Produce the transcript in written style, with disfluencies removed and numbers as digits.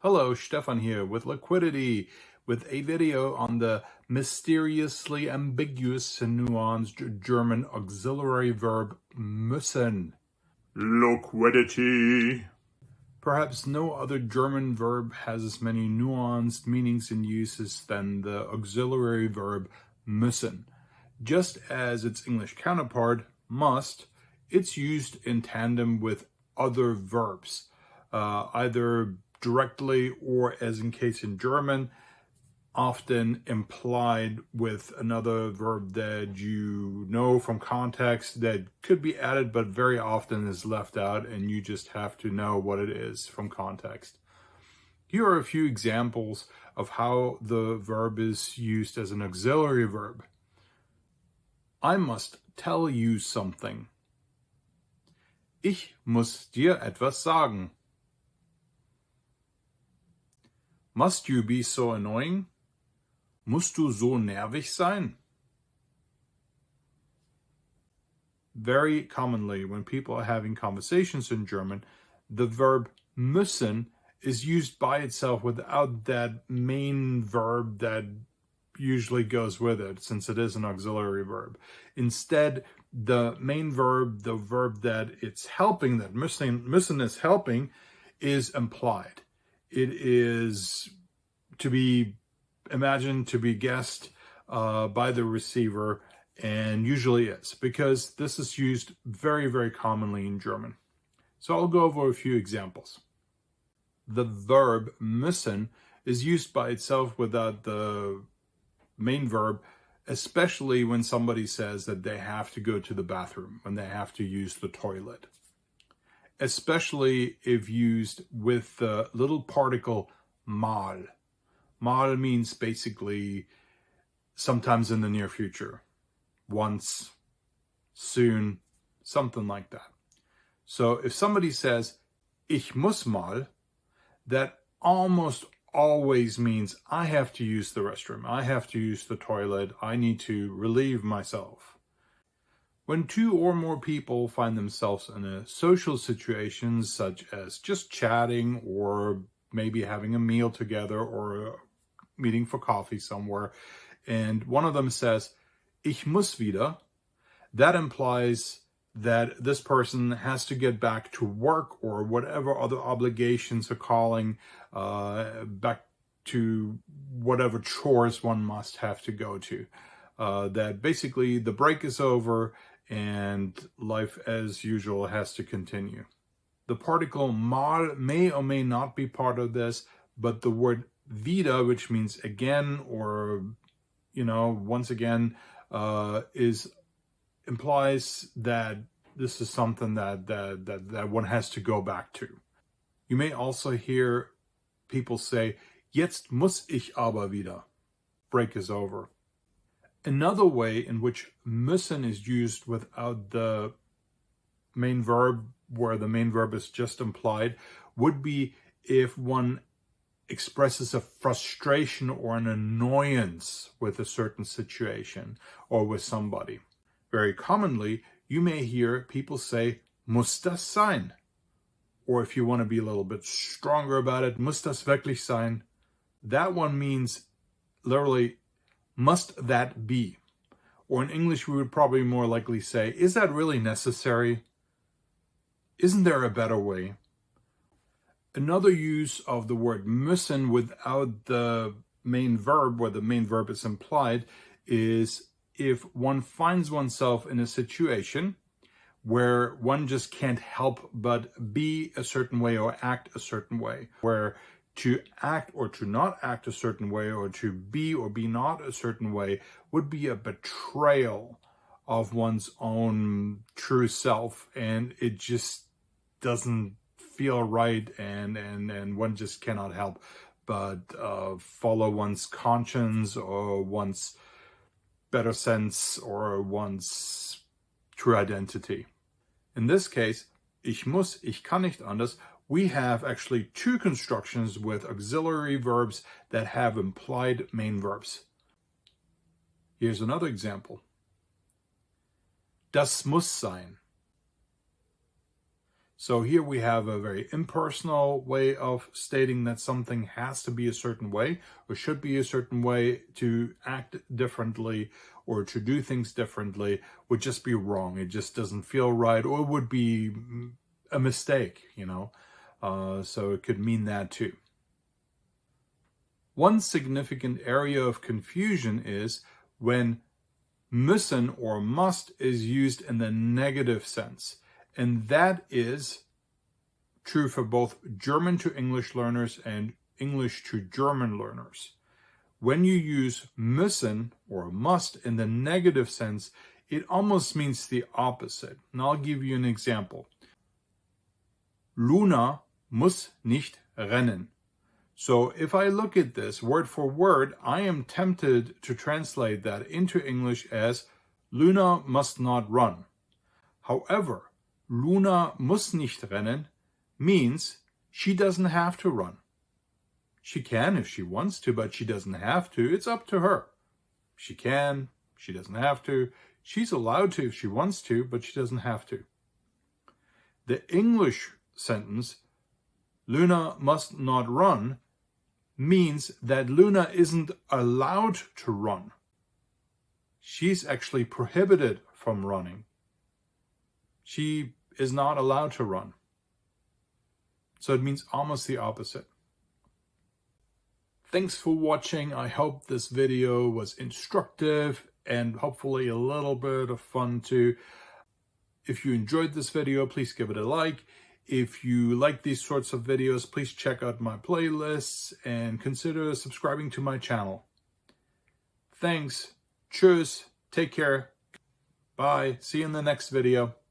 Hello, Stephan here with Liquidity, with a video on the mysteriously ambiguous and nuanced German auxiliary verb müssen. Liquidity. Perhaps no other German verb has as many nuanced meanings and uses than the auxiliary verb müssen. Just as its English counterpart, must, it's used in tandem with other verbs, either directly or, as in case in German, often implied with another verb that you know from context that could be added but very often is left out, and you just have to know what it is from context. Here are a few examples of how the verb is used as an auxiliary verb. I must tell you something. Ich muss dir etwas sagen. Must you be so annoying? Musst du so nervig sein? Very commonly, when people are having conversations in German, the verb müssen is used by itself without that main verb that usually goes with it, since it is an auxiliary verb. Instead, the main verb, the verb that it's helping, that müssen is helping, is implied. It is to be imagined to be guessed by the receiver, and usually is, because this is used very, very commonly in German. So I'll go over a few examples. The verb müssen is used by itself without the main verb, especially when somebody says that they have to go to the bathroom, when they have to use the toilet. Especially if used with the little particle mal. Mal means basically sometimes in the near future, once, soon, something like that. So if somebody says, ich muss mal, that almost always means I have to use the restroom, I have to use the toilet, I need to relieve myself. When two or more people find themselves in a social situation, such as just chatting or maybe having a meal together or meeting for coffee somewhere, and one of them says, ich muss wieder, that implies that this person has to get back to work or whatever other obligations are calling, back to whatever chores one must have to go to. That basically the break is over and life as usual has to continue. The particle mal may or may not be part of this, but the word wieder, which means again or, once again, implies that this is something that one has to go back to. You may also hear people say, jetzt muss ich aber wieder. Break is over. Another way in which müssen is used without the main verb, where the main verb is just implied, would be if one expresses a frustration or an annoyance with a certain situation or with somebody. Very commonly, you may hear people say, muss das sein? Or if you want to be a little bit stronger about it, muss das wirklich sein? That one means literally, must that be? Or in English, we would probably more likely say, is that really necessary? Isn't there a better way? Another use of the word müssen without the main verb, where the main verb is implied, is if one finds oneself in a situation where one just can't help but be a certain way or act a certain way, where to act or to not act a certain way, or to be or be not a certain way, would be a betrayal of one's own true self, and it just doesn't feel right, and one just cannot help but follow one's conscience or one's better sense or one's true identity. In this case, ich muss, ich kann nicht anders, we have actually two constructions with auxiliary verbs that have implied main verbs. Here's another example. Das muss sein. So here we have a very impersonal way of stating that something has to be a certain way or should be a certain way. To act differently or to do things differently would just be wrong. It just doesn't feel right, or it would be a mistake, so it could mean that too. One significant area of confusion is when müssen or must is used in the negative sense. And that is true for both German to English learners and English to German learners. When you use müssen or must in the negative sense, it almost means the opposite. And I'll give you an example. Luna muss nicht rennen. So if I look at this word for word, I am tempted to translate that into English as Luna must not run. However, Luna muss nicht rennen means she doesn't have to run. She can if she wants to, but she doesn't have to. It's up to her. She can, she doesn't have to. She's allowed to if she wants to, but she doesn't have to. The English sentence, Luna must not run, means that Luna isn't allowed to run. She's actually prohibited from running. She is not allowed to run. So it means almost the opposite. Thanks for watching. I hope this video was instructive and hopefully a little bit of fun too. If you enjoyed this video, please give it a like. If you like these sorts of videos, please check out my playlists and consider subscribing to my channel. Thanks. Tschüss. Take care. Bye. See you in the next video.